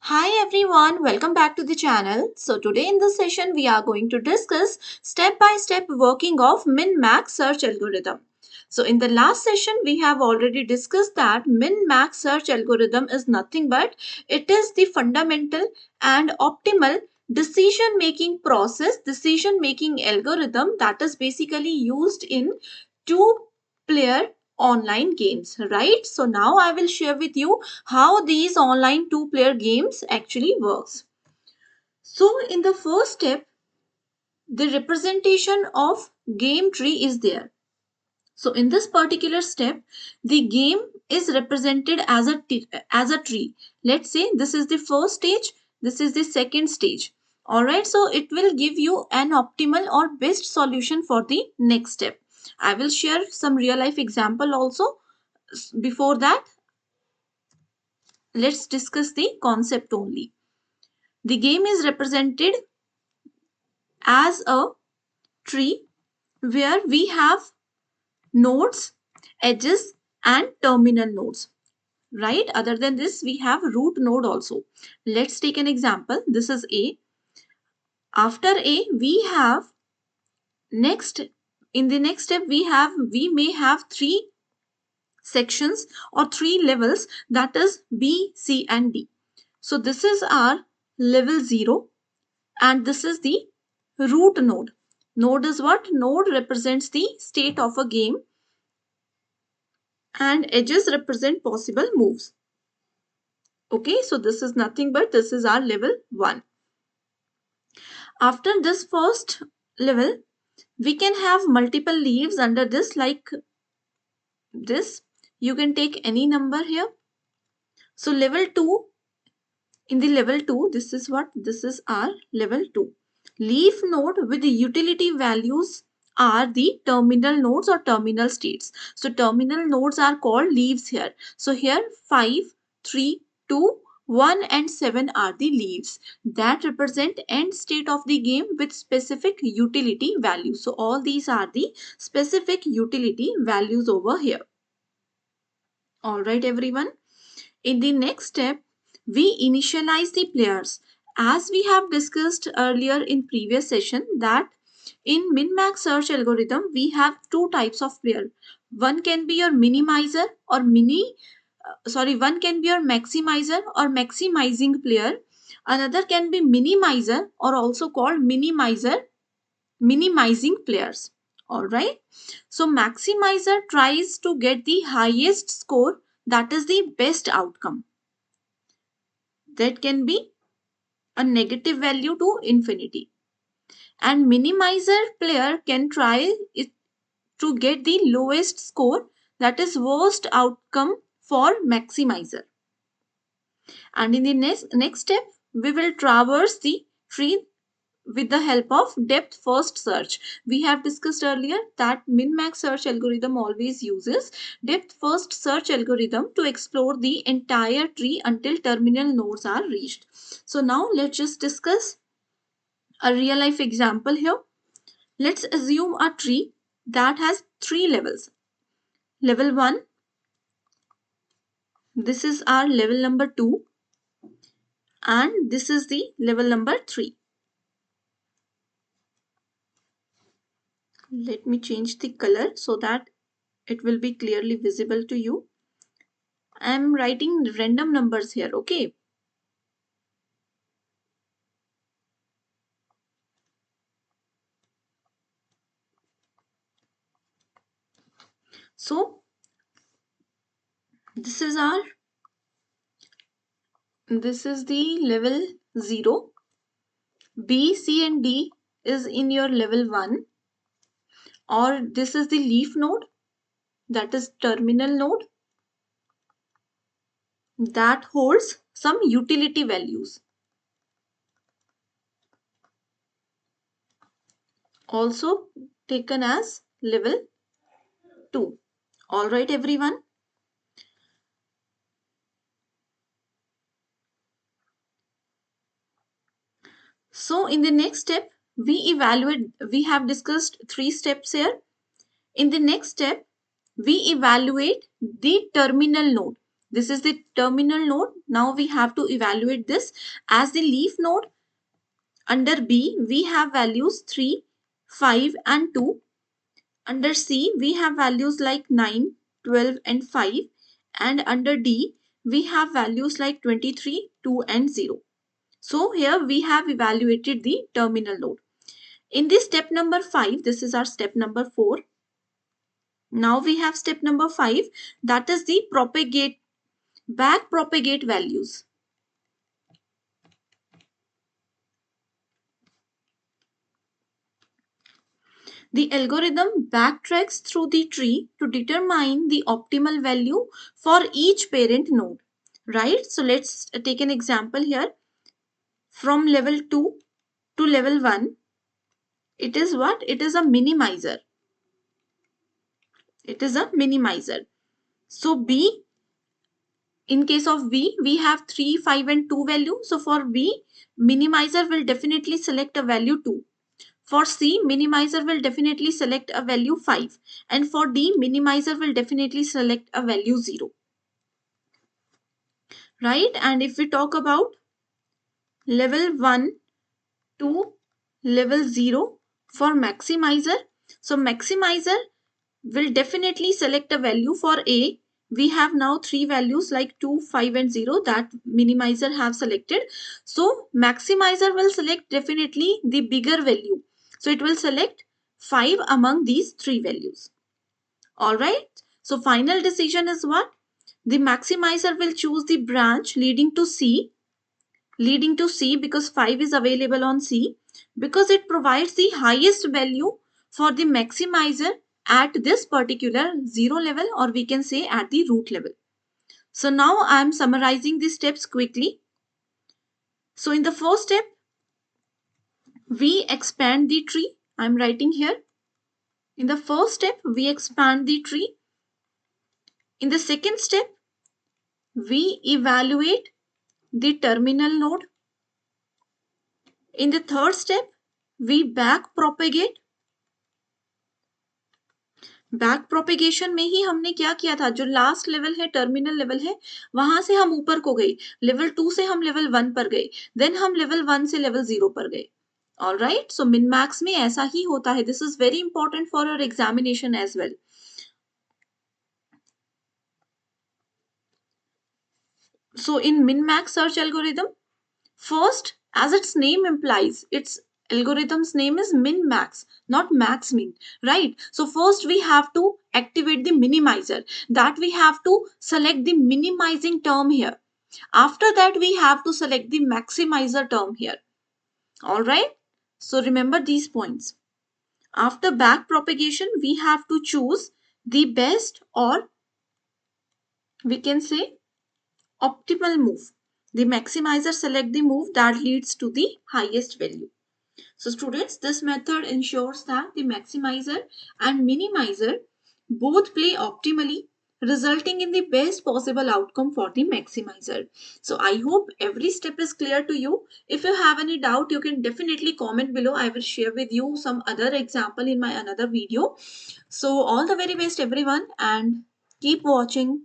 Hi everyone, welcome back to the channel. So today in this session we are going to discuss step-by-step working of min-max search algorithm. So in the last session we have already discussed that min-max search algorithm is nothing but it is the fundamental and optimal decision-making process, decision-making algorithm that is basically used in two-player online games, right? So now I will share with you how these online two-player games actually works. So in the first step, the representation of game tree is there. So in this particular step, the game is represented as a tree. Let's say this is the first stage, this is the second stage. All right, so it will give you an optimal or best solution for the next step. I will share some real life example also. Before that, let's discuss the concept only. The game is represented as a tree where we have nodes, edges and terminal nodes, right? Other than this, we have root node also. Let's take an example. This is A. After A, we have next, in the next step, we may have three sections or three levels, that is B, C and D. So this is our level 0 and this is the root node. Node is what? Node represents the state of a game and edges represent possible moves. Okay, so this is nothing but this is our level 1. After this first level, we can have multiple leaves under this like this. You can take any number here. So level 2, in the level 2, this is what? This is our level 2. Leaf node with the utility values are the terminal nodes or terminal states. So terminal nodes are called leaves here. So here 5, 3, 2, 1 and 7 are the leaves that represent end state of the game with specific utility values. So all these are the specific utility values over here. Alright everyone. In the next step, we initialize the players. As we have discussed earlier in previous session that in min-max search algorithm, we have two types of player. One can be your minimizer or one can be your maximizer or maximizing player. Another can be minimizer or also called minimizing players. Alright. So maximizer tries to get the highest score, that is the best outcome. That can be a negative value to infinity. And minimizer player can try it to get the lowest score, that is worst outcome for maximizer. And in the next step, we will traverse the tree with the help of depth first search. We have discussed earlier that min-max search algorithm always uses depth first search algorithm to explore the entire tree until terminal nodes are reached. So now let's just discuss a real life example here. Let's assume a tree that has three levels. Level 1, this is our level number 2 and this is the level number 3. Let me change the color so that it will be clearly visible to you. I am writing random numbers here, okay? So this is the level 0. B, C and D is in your level 1, or this is the leaf node, that is terminal node that holds some utility values, also taken as level 2. All right everyone. So in the next step, we have discussed 3 steps here. In the next step, we evaluate the terminal node. This is the terminal node. Now we have to evaluate this as the leaf node. Under B, we have values 3, 5 and 2. Under C, we have values like 9, 12 and 5. And under D, we have values like 23, 2 and 0. So here we have evaluated the terminal node. In this step number 5, this is our step number 4. Now we have step number 5, that is the back propagate values. The algorithm backtracks through the tree to determine the optimal value for each parent node, right? So let's take an example here. From level 2 to level 1, it is what? It is a minimizer. It is a minimizer. So B, in case of B, we have 3, 5 and 2 value. So for B, minimizer will definitely select a value 2. For C, minimizer will definitely select a value 5. And for D, minimizer will definitely select a value 0. Right? And if we talk about level 1 to level 0 for maximizer, so maximizer will definitely select a value for A. We have now 3 values like 2, 5 and 0 that minimizer have selected. So maximizer will select definitely the bigger value. So it will select 5 among these 3 values. Alright. So final decision is what? The maximizer will choose the branch leading to C because 5 is available on C, because it provides the highest value for the maximizer at this particular 0 level, or we can say at the root level. So now I am summarizing the steps quickly. So in the first step, we expand the tree. I am writing here. In the first step, we expand the tree. In the second step, we evaluate the terminal node. In the third step, we back propagate. Back propagation में ही हमने क्या किया था, जो last level है, terminal level है, वहां से हम ऊपर को गए, लेवल 2 से हम लेवल 1 पर गए, देन हम लेवल 1 से लेवल 0 पर गए. All right. सो मिन मैक्स में ऐसा ही होता है. This is very important for your examination as well. So in min-max search algorithm, first, as its name implies, its algorithm's name is min-max, not max-min, right? So first we have to activate the minimizer. That we have to select the minimizing term here. After that, we have to select the maximizer term here. All right? So remember these points. After back propagation, we have to choose the best, or we can say optimal move. The maximizer select the move that leads to the highest value. So students, this method ensures that the maximizer and minimizer both play optimally, resulting in the best possible outcome for the maximizer. So I hope every step is clear to you. If you have any doubt, you can definitely comment below. I will share with you some other example in my another video. So all the very best everyone, and keep watching.